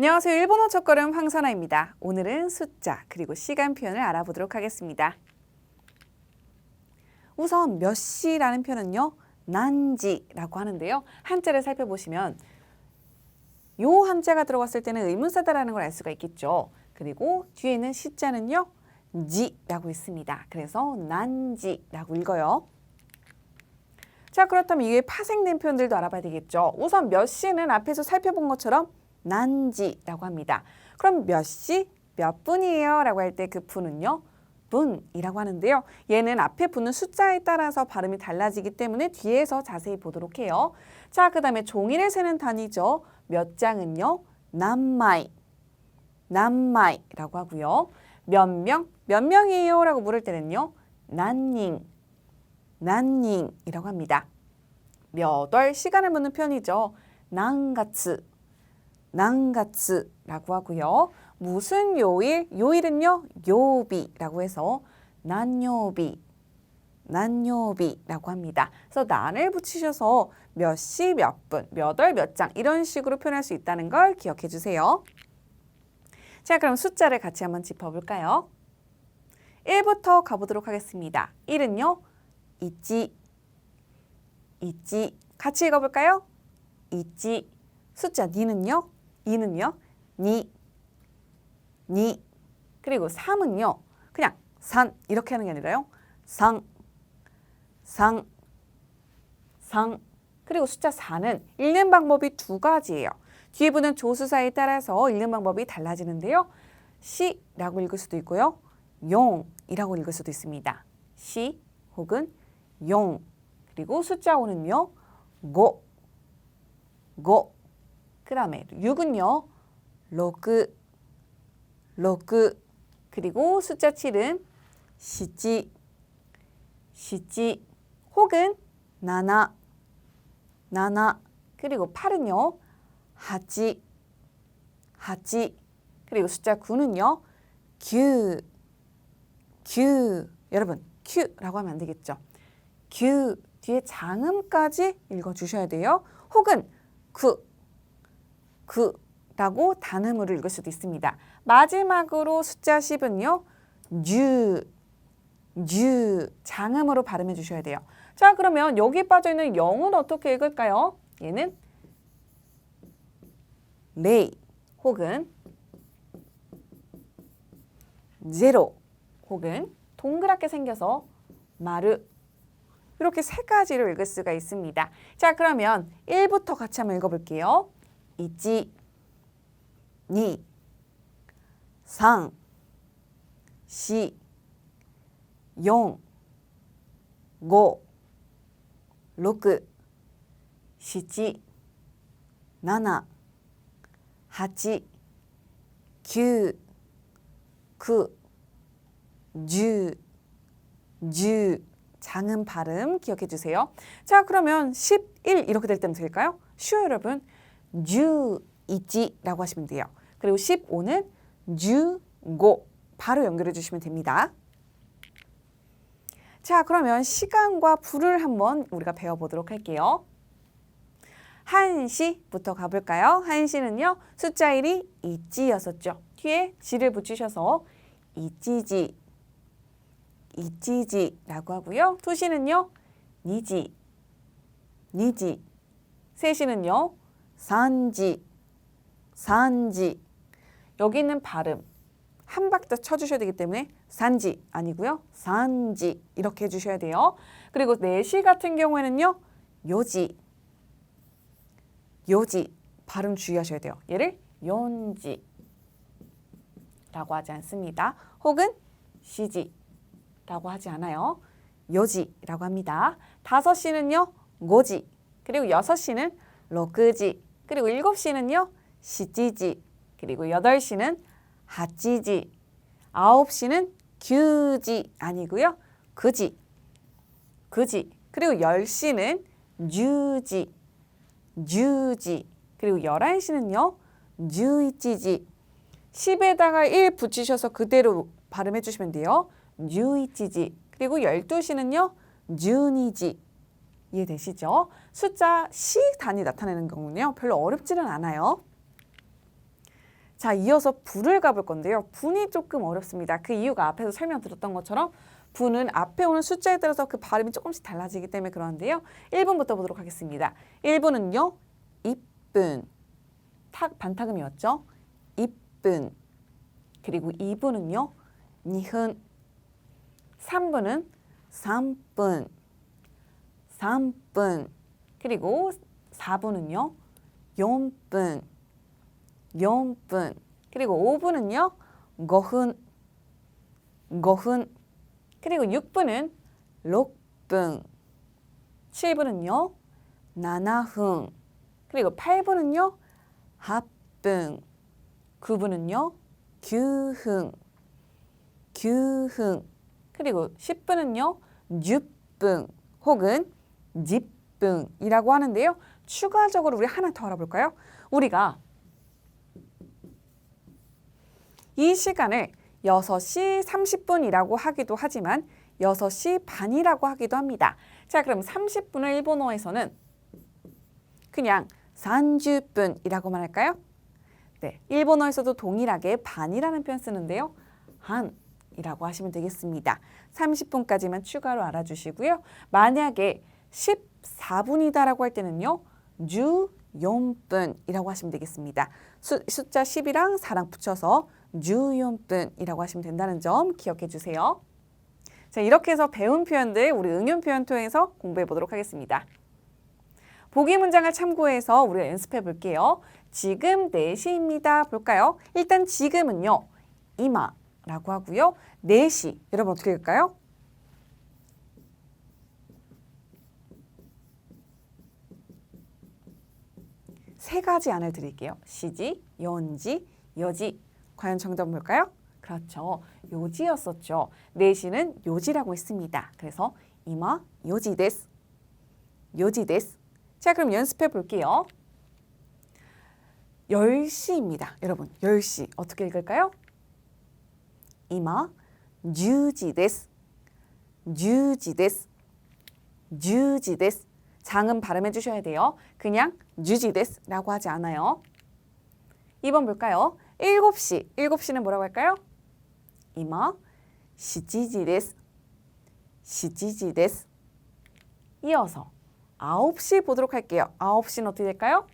안녕하세요. 일본어 첫걸음 황선아입니다. 오늘은 숫자 그리고 시간 표현을 알아보도록 하겠습니다. 우선 몇 시라는 표현은요. 난지라고 하는데요. 한자를 살펴보시면 요 한자가 들어갔을 때는 의문사다라는 걸 알 수가 있겠죠. 그리고 뒤에 있는 시자는요. 지라고 있습니다. 그래서 난지라고 읽어요. 자, 그렇다면 이게 파생된 표현들도 알아봐야 되겠죠. 우선 몇 시는 앞에서 살펴본 것처럼 난지라고 합니다. 그럼 몇 시, 몇 분이에요? 라고 할 때 그 분은요. 분이라고 하는데요. 얘는 앞에 붙는 숫자에 따라서 발음이 달라지기 때문에 뒤에서 자세히 보도록 해요. 자, 그 다음에 종이를 세는 단위죠. 몇 장은요. 남마이, 남마이라고 하고요. 몇 명, 몇 명이에요? 라고 물을 때는요. 난닝, 난닝이라고 합니다. 몇 월, 시간을 묻는 표현이죠. 난가츠, 난가츠라고 하고요. 무슨 요일? 요일은요. 요비라고 해서 난요비, 난요비라고 합니다. 그래서 난을 붙이셔서 몇 시, 몇 분, 몇 월, 몇 장 이런 식으로 표현할 수 있다는 걸 기억해 주세요. 자, 그럼 숫자를 같이 한번 짚어볼까요? 1부터 가보도록 하겠습니다. 1은요. 있지, 있지. 같이 읽어볼까요? 있지. 숫자 니는요? 2는요? 니, 니. 그리고 3은요. 그냥 산 이렇게 하는 게 아니라요. 상, 상, 상. 그리고 숫자 4는 읽는 방법이 두 가지예요. 뒤에 붙는 조수사에 따라서 읽는 방법이 달라지는데요. 시라고 읽을 수도 있고요. 용이라고 읽을 수도 있습니다. 시 혹은 용. 그리고 숫자 5는요. 고, 고. 그 다음에 6은요. 로그, 로그. 그리고 숫자 7은 시지, 시지. 혹은 나나, 나나. 그리고 8은요. 하지, 하지. 그리고 숫자 9는요. 규, 규. 여러분 큐라고 하면 안 되겠죠. 규 뒤에 장음까지 읽어주셔야 돼요. 혹은 그라고 단음으로 읽을 수도 있습니다. 마지막으로 숫자 10은요. 뉴 장음으로 발음해 주셔야 돼요. 자, 그러면 여기 빠져있는 0은 어떻게 읽을까요? 얘는 레이 혹은 제로 혹은 동그랗게 생겨서 마르 이렇게 세 가지로 읽을 수가 있습니다. 자, 그러면 1부터 같이 한번 읽어볼게요. 있지, 니, 상, 시, 용, 고, 로크, 시치, 나나, 하치, 규, 구, 주, 장음 발음 기억해 주세요. 자, 그러면 11 이렇게 될 때면 될까요? 쉬워요, 여러분. 주, 있지라고 하시면 돼요. 그리고 15는 주, 고 바로 연결해 주시면 됩니다. 자, 그러면 시간과 분을 한번 우리가 배워보도록 할게요. 1시부터 가볼까요? 1시는요. 숫자 1이 있지였었죠. 뒤에 지를 붙이셔서 있지지, 있지지라고 하고요. 2시는요. 니지, 니지. 3시는요. 산지, 산지. 여기 있는 발음 한 바퀴 더 쳐주셔야 되기 때문에 산지 아니고요. 산지 이렇게 해주셔야 돼요. 그리고 4시 같은 경우에는요. 요지, 요지 발음 주의하셔야 돼요. 얘를 연지라고 하지 않습니다. 혹은 시지라고 하지 않아요. 요지라고 합니다. 5시는요. 고지, 그리고 6시는 로크지, 그리고 7시는요. 시지지, 그리고 8시는 하지지, 9시는 규지 아니고요. 그지, 그지. 그리고 10시는 뉴지, 뉴지. 그리고 11시는요. 뉴이치지. 10에다가 1 붙이셔서 그대로 발음해 주시면 돼요. 뉴이치지. 그리고 12시는요. 뉴니지. 이해되시죠? 숫자 시 단위 나타내는 경우는요. 별로 어렵지는 않아요. 자, 이어서 분을 가볼 건데요. 분이 조금 어렵습니다. 그 이유가 앞에서 설명드렸던 것처럼 분은 앞에 오는 숫자에 따라서 그 발음이 조금씩 달라지기 때문에 그러한데요. 1분부터 보도록 하겠습니다. 1분은요. 이쁜. 반타금이었죠. 이쁜. 그리고 2분은요. 니흔. 3분은 3분. 3분. 그리고 4분은요. 용분. 용분. 그리고 5분은요. 거흔. 거흔. 그리고 6분은 록분. 7분은요. 나나흥. 그리고 8분은요. 합분. 9분은요. 규흥. 규흥. 그리고 10분은요. 육분 혹은 집분이라고 하는데요. 추가적으로 우리 하나 더 알아볼까요? 우리가 이 시간을 6시 30분이라고 하기도 하지만 6시 반이라고 하기도 합니다. 자, 그럼 30분을 일본어에서는 그냥 30분이라고만 할까요? 네, 일본어에서도 동일하게 반이라는 표현 쓰는데요. 한이라고 하시면 되겠습니다. 30분까지만 추가로 알아주시고요. 만약에 14분이다라고 할 때는요. 주용분이라고 하시면 되겠습니다. 숫자 10이랑 4랑 붙여서 주용분이라고 하시면 된다는 점 기억해 주세요. 자, 이렇게 해서 배운 표현들 우리 응용 표현 통해서 공부해 보도록 하겠습니다. 보기 문장을 참고해서 우리가 연습해 볼게요. 지금 4시입니다. 볼까요? 일단 지금은요. 이마라고 하고요. 4시. 여러분 어떻게 할까요? 세 가지 안을 드릴게요. 시지, 연지, 여지. 과연 정답은 뭘까요? 그렇죠. 요지였었죠. 4시는 요지라고 했습니다. 그래서 이마 요지 데스. 요지 데스. 자, 그럼 연습해 볼게요. 10시입니다. 여러분, 10시. 어떻게 읽을까요? 이마 10시 데스. 10시 데스. 10시 데스. 장음 발음해 주셔야 돼요. 그냥 10시 데스라고 하지 않아요. 2번 볼까요? 7시. 7시는 뭐라고 할까요? 이마 7시 데스. 7시 데스. 이어서 9시 보도록 할게요. 9시는 어떻게 될까요?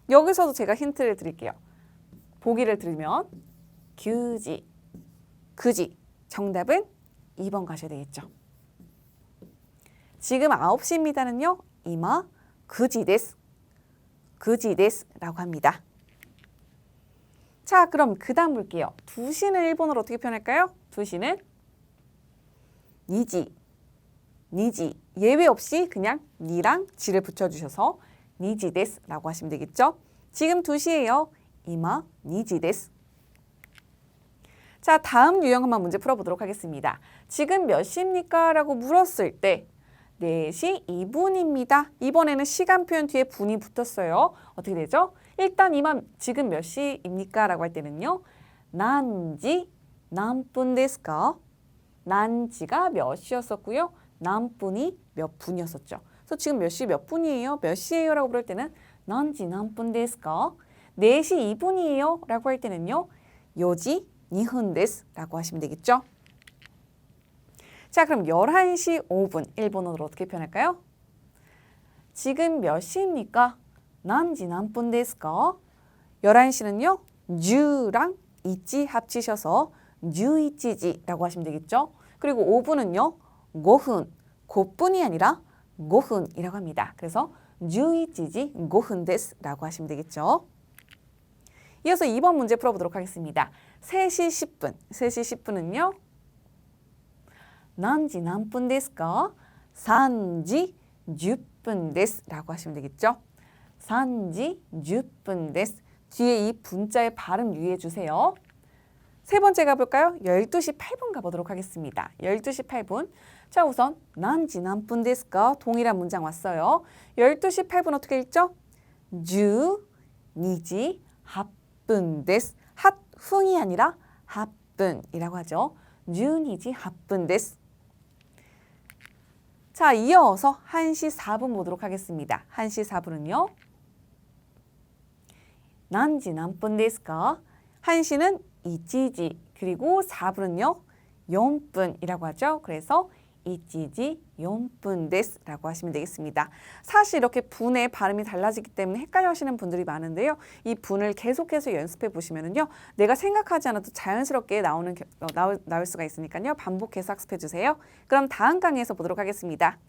여기서도 제가 힌트를 드릴게요. 보기를 드리면 규지, 그지. 정답은 2번 가셔야 되겠죠. 지금 9시입니다는요. 이마 그지 데스. 그지 데스라고 합니다. 자, 그럼 그 다음 볼게요. 2시는 일본어로 어떻게 표현할까요? 2시는 니지. 니지. 예외 없이 그냥 니랑 지를 붙여주셔서 니지 데스라고 하시면 되겠죠. 지금 2시예요. 이마 니지 데스. 자, 다음 유형 한번 문제 풀어보도록 하겠습니다. 지금 몇 시입니까? 라고 물었을 때 4시 2분입니다. 이번에는 시간 표현 뒤에 분이 붙었어요. 어떻게 되죠? 일단 이만 지금 몇 시입니까? 라고 할 때는요. 난지 난분 데스까? 난지가 몇 시였었고요. 난분이 몇 분이었었죠. 그래서 지금 몇 시 몇 분이에요? 몇 시예요? 라고 부를 때는 난지 난분 데스까? 4시 2분이에요? 라고 할 때는요. 요지 2분 데스 라고 하시면 되겠죠. 자, 그럼 11시 5분 일본어로 어떻게 표현할까요? 지금 몇 시입니까? 난지 난분 데스까? 11시는요. 주랑 이치 합치셔서 주이치지라고 하시면 되겠죠. 그리고 5분은요. 5분, 5분이 아니라 5분이라고 합니다. 그래서 주이치지 5분 데스라고 하시면 되겠죠. 이어서 2번 문제 풀어보도록 하겠습니다. 3시 10분, 3시 10분은요. 난지 난분 데스까? 3지 10분 데스라고 하시면 되겠죠. 3지 10분 데스. 뒤에 이 분자의 발음 유의해 주세요. 세 번째 가볼까요? 12시 8분 가보도록 하겠습니다. 12시 8분. 자, 우선 난지 난분 데스까? 동일한 문장 왔어요. 12시 8분 어떻게 읽죠? 주, 니지, 합분 데스. 합흥이 아니라 합분이라고 하죠. 주, 니지, 합분 데스. 자, 이어서 1시 4분 보도록 하겠습니다. 1시 4분은요. 난지 남분ですか? 1시는 1지, 그리고 4분은요, 4분이라고 하죠. 그래서 1지 4분です라고 하시면 되겠습니다. 사실 이렇게 분의 발음이 달라지기 때문에 헷갈려 하시는 분들이 많은데요. 이 분을 계속해서 연습해 보시면은요, 내가 생각하지 않아도 자연스럽게 나올 수가 있으니까요. 반복해서 학습해 주세요. 그럼 다음 강의에서 보도록 하겠습니다.